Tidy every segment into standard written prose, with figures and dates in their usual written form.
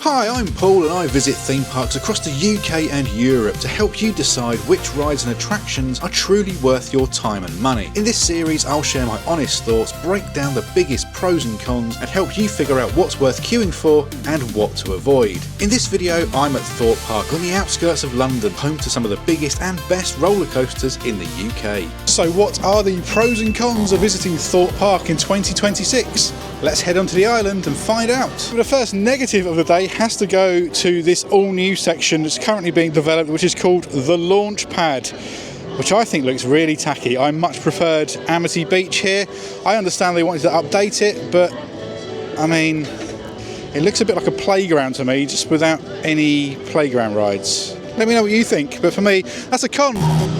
Hi, I'm Paul and I visit theme parks across the UK and Europe to help you decide which rides and attractions are truly worth your time and money. In this series, I'll share my honest thoughts, break down the biggest pros and cons, and help you figure out what's worth queuing for and what to avoid. In this video, I'm at Thorpe Park on the outskirts of London, home to some of the biggest and best roller coasters in the UK. So what are the pros and cons of visiting Thorpe Park in 2026? Let's head onto the island and find out. The first negative of the day has to go to this all-new section that's currently being developed, which is called the Launch Pad, which I think looks really tacky. I much preferred Amity Beach here. I understand they wanted to update it, but I mean, it looks a bit like a playground to me, just without any playground rides. Let me know what you think, but for me, that's a con.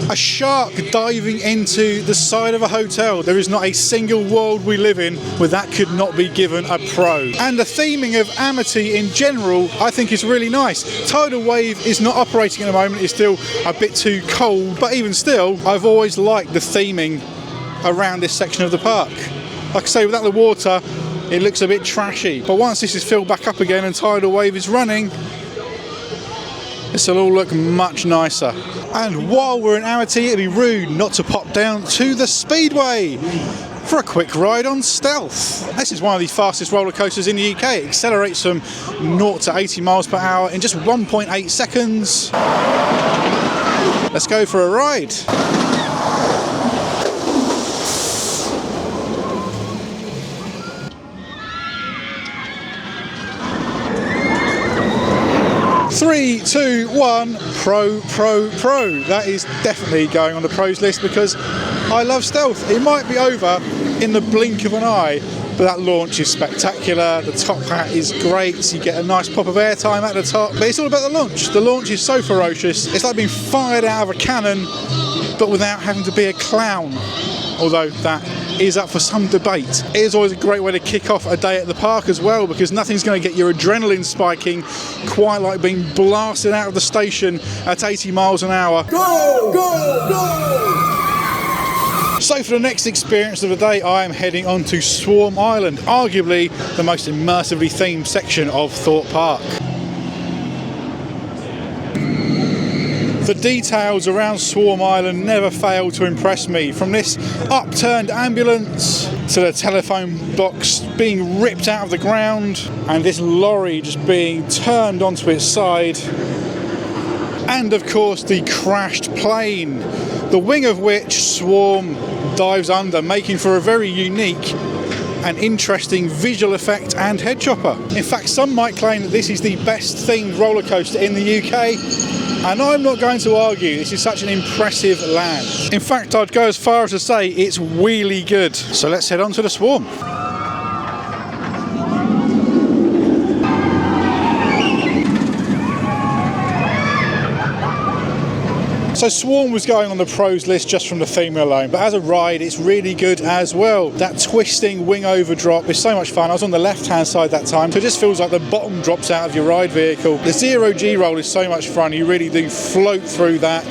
A shark diving into the side of a hotel. There is not a single world we live in where that could not be given a pro. And the theming of Amity in general, I think is really nice. Tidal Wave is not operating at the moment, it's still a bit too cold, but even still, I've always liked the theming around this section of the park. Like I say, without the water, it looks a bit trashy. But once this is filled back up again and Tidal Wave is running, this will all look much nicer. And while we're in Amity, it'd be rude not to pop down to the Speedway for a quick ride on Stealth. This is one of the fastest roller coasters in the UK. It accelerates from 0 to 80 miles per hour in just 1.8 seconds. Let's go for a ride. Three, two, one, pro. That is definitely going on the pros list because I love Stealth. It might be over in the blink of an eye, but that launch is spectacular. The top hat is great, so you get a nice pop of airtime at the top. But it's all about the launch. The launch is so ferocious. It's like being fired out of a cannon, but without having to be a clown. Although that is up for some debate. It is always a great way to kick off a day at the park as well, because nothing's going to get your adrenaline spiking quite like being blasted out of the station at 80 miles an hour. Go, go, go! So for the next experience of the day, I am heading on to Swarm Island, arguably the most immersively themed section of Thorpe Park. The details around Swarm Island never fail to impress me, from this upturned ambulance to the telephone box being ripped out of the ground and this lorry just being turned onto its side, and of course the crashed plane, the wing of which Swarm dives under, making for a very unique and interesting visual effect and head chopper. In fact, some might claim that this is the best themed roller coaster in the UK, and I'm not going to argue. This is such an impressive land. In fact, I'd go as far as to say it's really good. So let's head on to the Swarm. So Swarm was going on the pros list just from the theme alone, but as a ride it's really good as well. That twisting wing over drop is so much fun. I was on the left hand side that time, so it just feels like the bottom drops out of your ride vehicle. The zero G roll is so much fun. You really do float through that.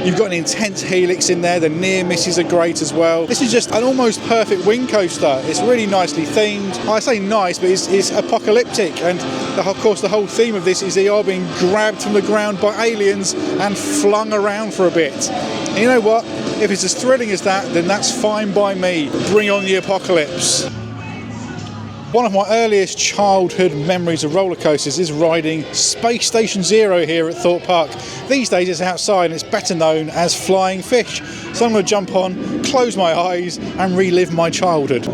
You've got an intense helix in there. The near misses are great as well. This is just an almost perfect wing coaster. It's really nicely themed. I say nice, but it's apocalyptic, and of course the whole theme of this is they are being grabbed from the ground by aliens and flung around for a bit. And you know what? If it's as thrilling as that, then that's fine by me. Bring on the apocalypse. One of my earliest childhood memories of roller coasters is riding Space Station Zero here at Thorpe Park. These days it's outside and it's better known as Flying Fish. So I'm going to jump on, close my eyes and relive my childhood.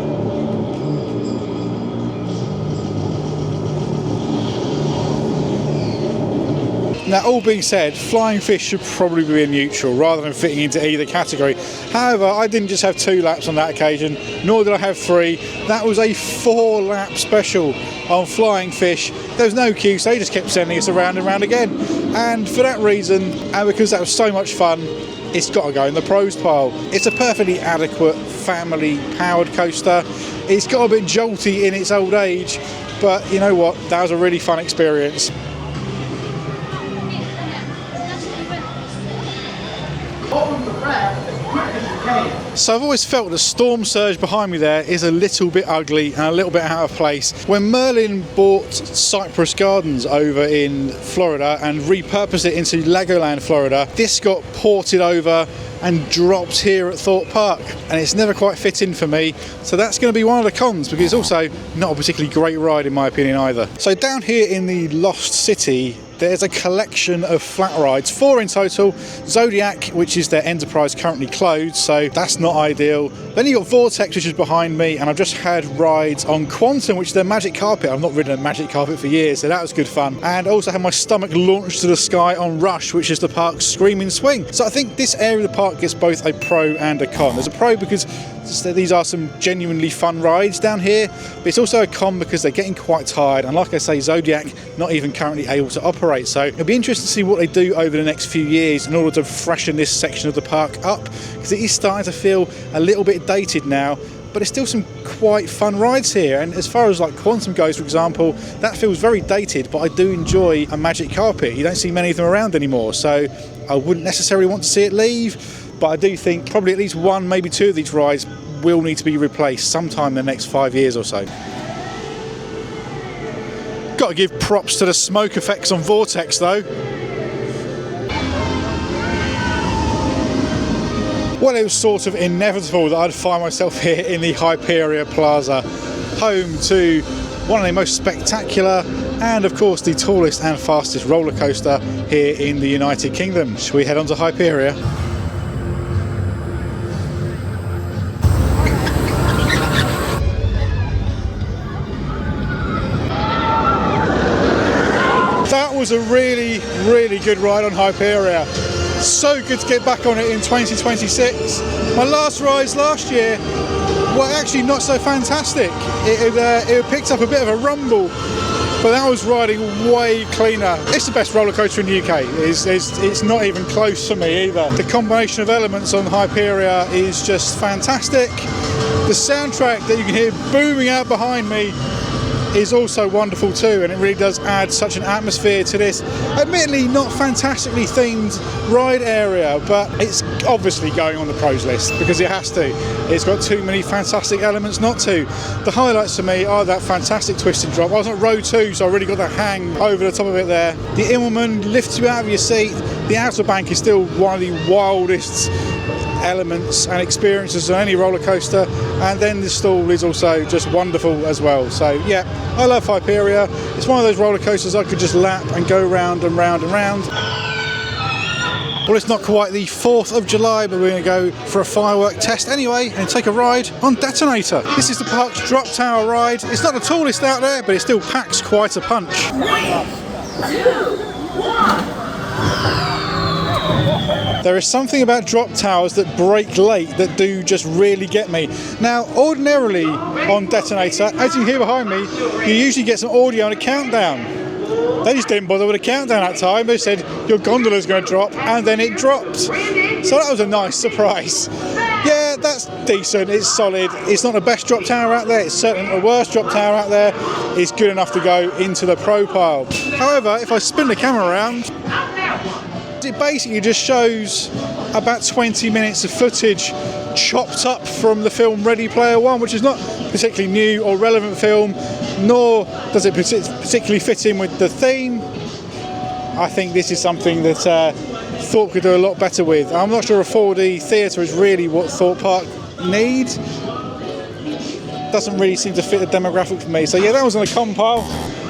Now, all being said, Flying Fish should probably be a neutral rather than fitting into either category. However, I didn't just have 2 laps on that occasion, nor did I have 3. That was a 4-lap special on Flying Fish. There was no queue, so they just kept sending us around and around again. And for that reason, and because that was so much fun, it's got to go in the pros pile. It's a perfectly adequate family-powered coaster. It's got a bit jolty in its old age, but you know what? That was a really fun experience. So I've always felt the storm surge behind me there is a little bit ugly and a little bit out of place. When Merlin bought Cypress Gardens over in Florida and repurposed it into Legoland, Florida, this got ported over and dropped here at Thorpe Park, and it's never quite fit in for me, so that's going to be one of the cons, because it's also not a particularly great ride in my opinion either. So down here in the Lost City, there's a collection of flat rides, 4 in total. Zodiac, which is their Enterprise, currently closed, so that's not ideal. Then you got Vortex, which is behind me, and I've just had rides on Quantum, which is their Magic Carpet. I've not ridden a Magic Carpet for years, so that was good fun. And also had my stomach launched to the sky on Rush, which is the park's Screaming Swing. So I think this area of the park gets both a pro and a con. There's a pro because these are some genuinely fun rides down here, but it's also a con because they're getting quite tired, and like I say, Zodiac not even currently able to operate. So it'll be interesting to see what they do over the next few years in order to freshen this section of the park up, because it is starting to feel a little bit dated now, but there's still some quite fun rides here. And as far as like Quantum goes, for example, that feels very dated, but I do enjoy a Magic Carpet. You don't see many of them around anymore, so I wouldn't necessarily want to see it leave, but I do think probably at least 1, maybe 2 of these rides will need to be replaced sometime in the next 5 years or so. Got to give props to the smoke effects on Vortex though. Well, it was sort of inevitable that I'd find myself here in the Hyperia Plaza, home to one of the most spectacular and of course the tallest and fastest roller coaster here in the United Kingdom. Shall we head on to Hyperia? That was a really, really good ride on Hyperia. So good to get back on it in 2026. My last rides last year were actually not so fantastic. It picked up a bit of a rumble, but that was riding way cleaner. It's the best roller coaster in the UK. It's not even close for me either. The combination of elements on Hyperia is just fantastic. The soundtrack that you can hear booming out behind me is also wonderful too, and it really does add such an atmosphere to this admittedly not fantastically themed ride area, but it's obviously going on the pros list because it has to. It's got too many fantastic elements not to. The highlights for me are that fantastic twist and drop. I was on row 2, so I really got the hang over the top of it there. The Immelman lifts you out of your seat. The outer bank is still one of the wildest elements and experiences on any roller coaster, and then the stall is also just wonderful as well. So yeah, I love Hyperia. It's one of those roller coasters I could just lap and go round and round and round. Well, it's not quite the 4th of July, but we're going to go for a firework test anyway and take a ride on Detonator. This is the park's drop tower ride. It's not the tallest out there, but it still packs quite a punch. 3, 2, 1. There is something about drop towers that break late that do just really get me. Now, ordinarily on Detonator, as you can hear behind me, you usually get some audio and a countdown. They just didn't bother with a countdown that time. They said your gondola's going to drop, and then it dropped. So that was a nice surprise. Yeah, that's decent, it's solid. It's not the best drop tower out there, it's certainly not the worst drop tower out there. It's good enough to go into the pro pile. However, if I spin the camera around, it basically just shows about 20 minutes of footage chopped up from the film Ready Player One, which is not particularly new or relevant film, nor does it particularly fit in with the theme. I think this is something that Thorpe could do a lot better with. I'm not sure a 4D theatre is really what Thorpe Park needs. Doesn't really seem to fit the demographic for me. So yeah, that was on the con pile.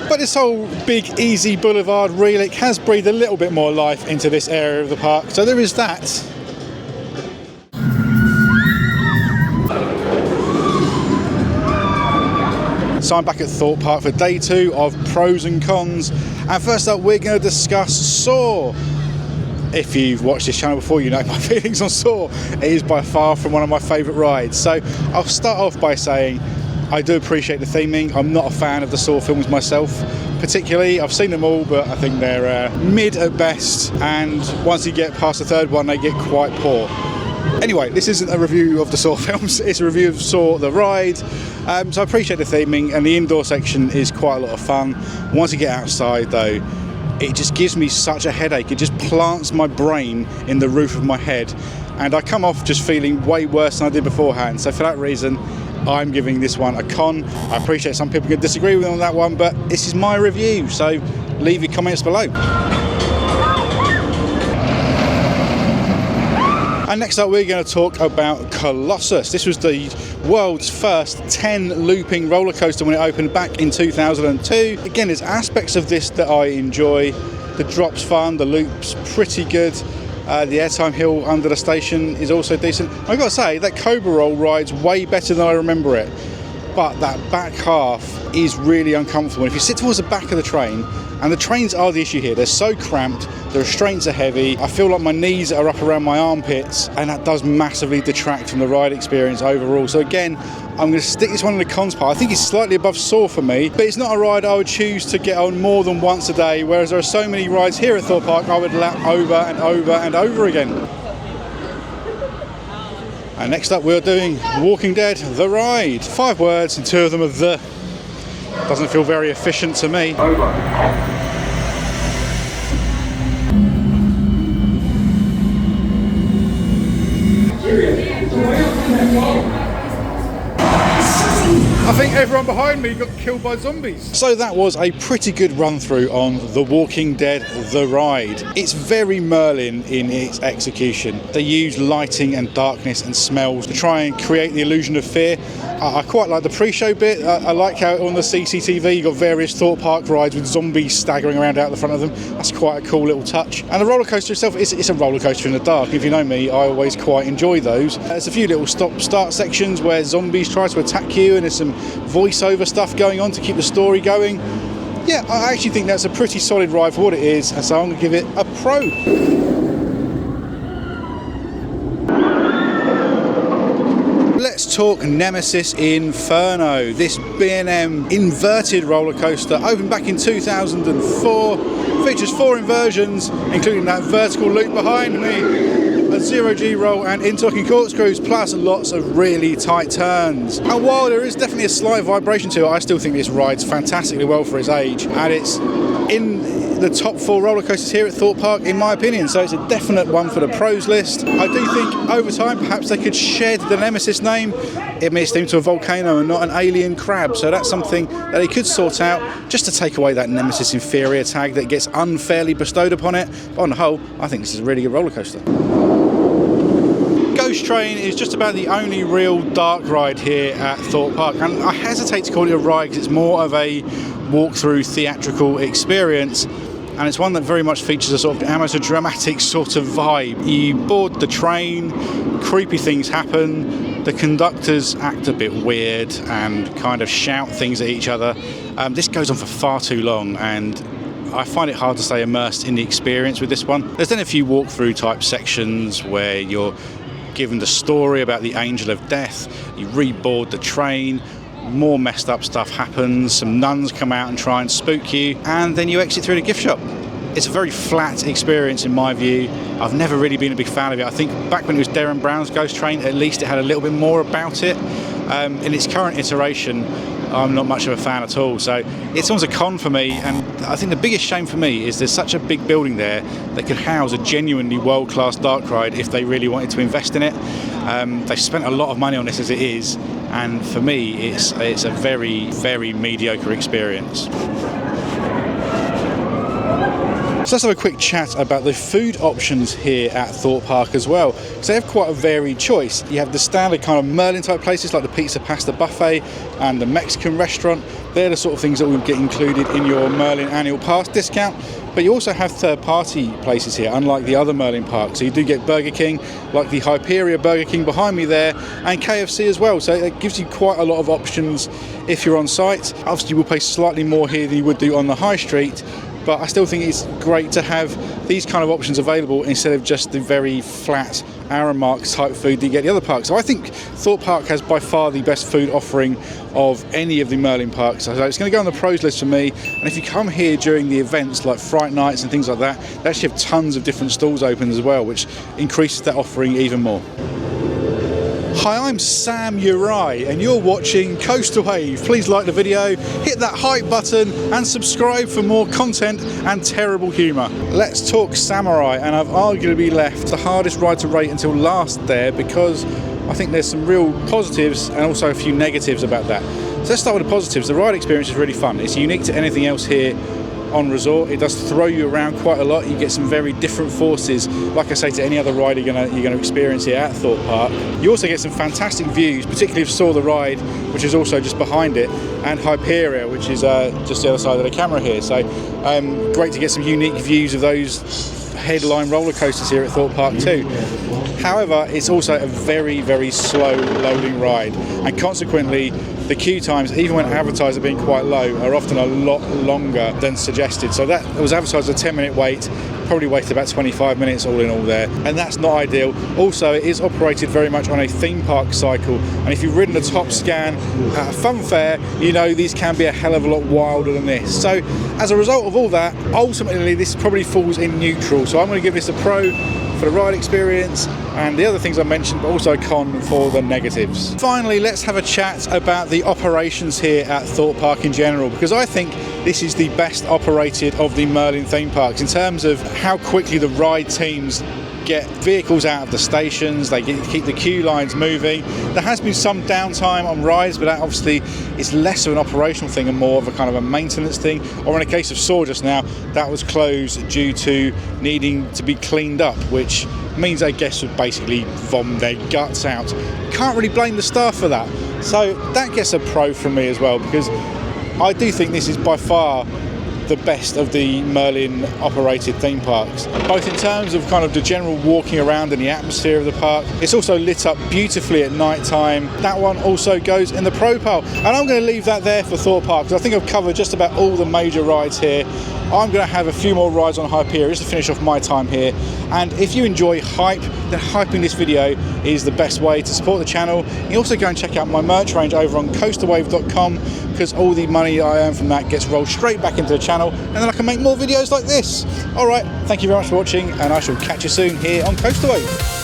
But this whole big easy boulevard relic has breathed a little bit more life into this area of the park, so there is that. So I'm back at Thorpe Park for day 2 of pros and cons, and first up we're going to discuss Saw. If you've watched this channel before, you know my feelings on Saw. It is by far from one of my favourite rides. So I'll start off by saying I do appreciate the theming. I'm not a fan of the Saw films myself, particularly. I've seen them all, but I think they're mid at best, and once you get past the 3rd one, they get quite poor. Anyway, this isn't a review of the Saw films, it's a review of Saw the ride. So I appreciate the theming, and the indoor section is quite a lot of fun. Once you get outside though, it just gives me such a headache. It just plants my brain in the roof of my head, and I come off just feeling way worse than I did beforehand. So for that reason, I'm giving this one a con. I appreciate some people could disagree with me on that one, but this is my review, so leave your comments below. And next up, we're going to talk about Colossus. This was the world's first 10 looping roller coaster when it opened back in 2002. Again, there's aspects of this that I enjoy. The drop's fun, the loop's pretty good. The airtime hill under the station is also decent. I've got to say, that Cobra Roll rides way better than I remember it. But that back half is really uncomfortable. If you sit towards the back of the train, and the trains are the issue here, they're so cramped, the restraints are heavy, I feel like my knees are up around my armpits, and that does massively detract from the ride experience overall. So again, I'm going to stick this one in the cons part. I think it's slightly above Soar for me, but it's not a ride I would choose to get on more than once a day, whereas there are so many rides here at Thorpe Park I would lap over and over and over again. And next up, we're doing Walking Dead, The Ride. 5 words and 2 of them are the. Doesn't feel very efficient to me. I think everyone behind me got killed by zombies. So that was a pretty good run through on The Walking Dead, The Ride. It's very Merlin in its execution. They use lighting and darkness and smells to try and create the illusion of fear. I quite like the pre-show bit. I like how on the CCTV you got various Thorpe Park rides with zombies staggering around out the front of them. That's quite a cool little touch. And the roller coaster itself, it's a roller coaster in the dark. If you know me, I always quite enjoy those. There's a few little stop-start sections where zombies try to attack you, and there's some voiceover stuff going on to keep the story going. Yeah, I actually think that's a pretty solid ride for what it is, and so I'm going to give it a pro. Let's talk Nemesis Inferno. This B&M inverted roller coaster opened back in 2004. Features 4 inversions, including that vertical loop behind me, a 0G roll and interlocking corkscrews, plus lots of really tight turns. And while there is definitely a slight vibration to it, I still think this rides fantastically well for its age, and it's in the top 4 roller coasters here at Thorpe Park in my opinion, so it's a definite one for the pros list. I do think over time perhaps they could shed the Nemesis name. It may seem to a volcano and not an alien crab, so that's something that they could sort out just to take away that Nemesis inferior tag that gets unfairly bestowed upon it. But on the whole, I think this is a really good roller coaster. Ghost Train is just about the only real dark ride here at Thorpe Park, and I hesitate to call it a ride because it's more of a walk-through theatrical experience, and it's one that very much features a sort of amateur dramatic sort of vibe. You board the train, creepy things happen, the conductors act a bit weird and kind of shout things at each other. This goes on for far too long, and I find it hard to stay immersed in the experience with this one. There's then a few walk-through type sections where you're given the story about the Angel of Death, you reboard the train, more messed up stuff happens, some nuns come out and try and spook you, and then you exit through the gift shop. It's a very flat experience in my view. I've never really been a big fan of it. I think back when it was Darren Brown's Ghost Train, at least it had a little bit more about it. In its current iteration, I'm not much of a fan at all, so it's almost a con for me. And I think the biggest shame for me is there's such a big building there that could house a genuinely world-class dark ride if they really wanted to invest in it. They've spent a lot of money on this as it is, and for me it's a very, very mediocre experience. So let's have a quick chat about the food options here at Thorpe Park as well. So they have quite a varied choice. You have the standard kind of Merlin type places like the pizza pasta buffet and the Mexican restaurant. They're the sort of things that will get included in your Merlin annual pass discount. But you also have third-party places here, unlike the other Merlin parks. So you do get Burger King, like the Hyperia Burger King behind me there, and KFC as well. So it gives you quite a lot of options if you're on site. Obviously, you will pay slightly more here than you would do on the high street, but I still think it's great to have these kind of options available instead of just the very flat Aramark type food that you get at the other parks. So I think Thorpe Park has by far the best food offering of any of the Merlin parks. So it's going to go on the pros list for me. And if you come here during the events like Fright Nights and things like that, they actually have tons of different stalls open as well, which increases that offering even more. Hi, I'm Sam Uri and you're watching Coaster Wave. Please like the video, hit that hype button and subscribe for more content and terrible humour. Let's talk Samurai, and I've arguably left the hardest ride to rate until last there because I think there's some real positives and also a few negatives about that. So let's start with the positives. The ride experience is really fun. It's unique to anything else here on resort. It does throw you around quite a lot. You get some very different forces, like I say, to any other ride you're going to experience here at Thorpe Park. You also get some fantastic views, particularly if you saw the ride, which is also just behind it, and Hyperia, which is just the other side of the camera here. So great to get some unique views of those headline roller coasters here at Thorpe Park too. However, it's also a very, very slow loading ride, and consequently the queue times, even when advertised are being quite low, are often a lot longer than suggested. So that was advertised as a 10-minute wait, probably waited about 25 minutes all in all there, and that's not ideal. Also, it is operated very much on a theme park cycle, and if you've ridden a top scan at a fun fair, you know these can be a hell of a lot wilder than this. So as a result of all that, ultimately this probably falls in neutral. So I'm going to give this a pro for the ride experience and the other things I mentioned, but also a con for the negatives. Finally, let's have a chat about the operations here at Thorpe Park in general, because I think this is the best operated of the Merlin theme parks in terms of how quickly the ride teams get vehicles out of the stations, they keep the queue lines moving. There has been some downtime on rides, but that obviously is less of an operational thing and more of a kind of a maintenance thing. Or in the case of Saw just now, that was closed due to needing to be cleaned up, which means I guess would basically vom their guts out. Can't really blame the staff for that. So that gets a pro from me as well, because I do think this is by far the best of the Merlin operated theme parks, both in terms of kind of the general walking around and the atmosphere of the park. It's also lit up beautifully at night time. That one also goes in the pro pile, and I'm going to leave that there for Thorpe Park because I think I've covered just about all the major rides here. I'm going to have a few more rides on Hyperia just to finish off my time here, and if you enjoy hype, then hyping this video is the best way to support the channel. You can also go and check out my merch range over on coasterwave.com, because all the money I earn from that gets rolled straight back into the channel, and then I can make more videos like this. Alright, thank you very much for watching, and I shall catch you soon here on Coaster Wave.